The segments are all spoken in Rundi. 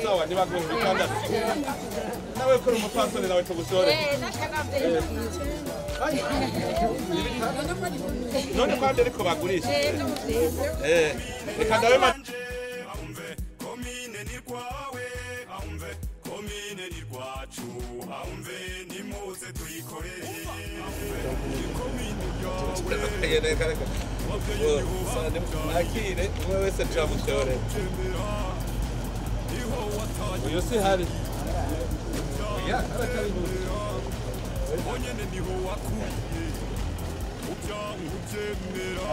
sawa nibaguhe bitandatu nawe kuri umupfasoni nawe tugushore none kwande ariko bagurisha reka ndawe komine ni kwawe aumve komine ni kwacu aumve nimuze tuyikorere komine yawe nakire umwe wese turamushore uyu si hari onyene niho wakuriye ubyangu byemera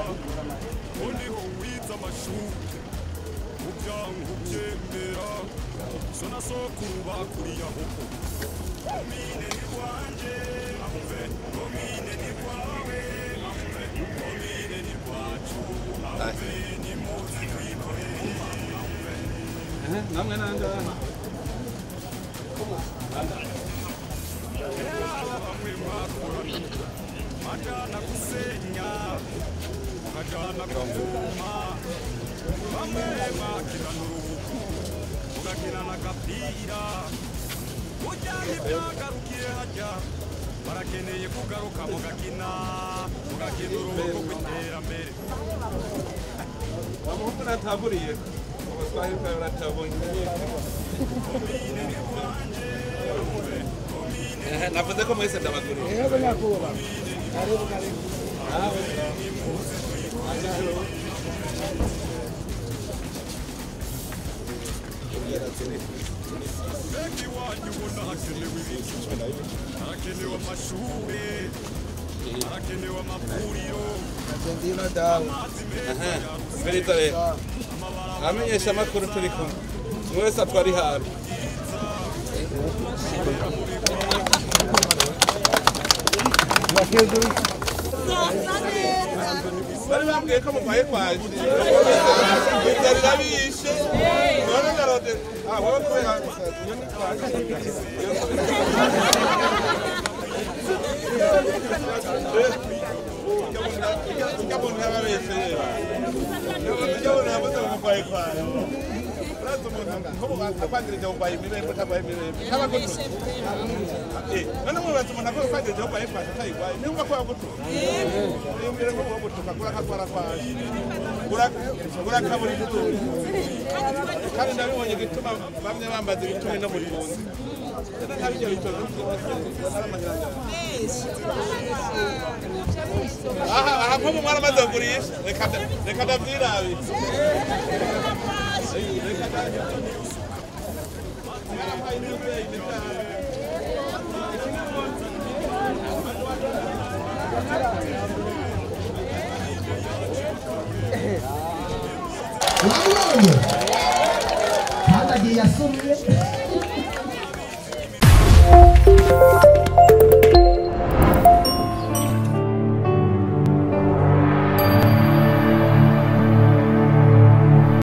uniho wiza amashuri ubyangu byemera so na sokuru bakuriye aho komine ni kwanje aumve komine ni kwawe aumve komine ni kwacu aumve nimuze tuyikorere namwe nanga Majana kusenya, majana kuvuma, makina nurubuku, ugakina na kapira, ujyanye byagarukiye hajya, barakeneye kugaruka mugakina urubuku rw'iterambere. Wamuhungu nataburiye, abaswahili kayo natabonye. Navuze ko mwese ndabagurira. Yego nakuba. Karibu. Harakenewe amashure, harakenewe amavuriro. Ndina dawe. Ferita rero. Amenyesha amakuru turi kumwe. Mwese atwari hafi. Bari bambwiye ko mugwaye kwaje byari rabishe none ngarode wowe kubera nyoni kwaje Kabona ababese kabona abaza mugwaye kwaje Como akwangire cyo kwaye mirembo tabaye mirembo kabagutu none mu batuma nako kwaje cyo kwaye kwaje tayigwaye niba kwa gutu nimbere ngo gutuka kura kakwara kwaje kura kaburi gutu kandi ndabibonye gituma bamwe bambaze bitumi no muri munsi ntabyo bitozo aha ko mwaramaze kugurisha reka ndavyirabe Cada dia assume.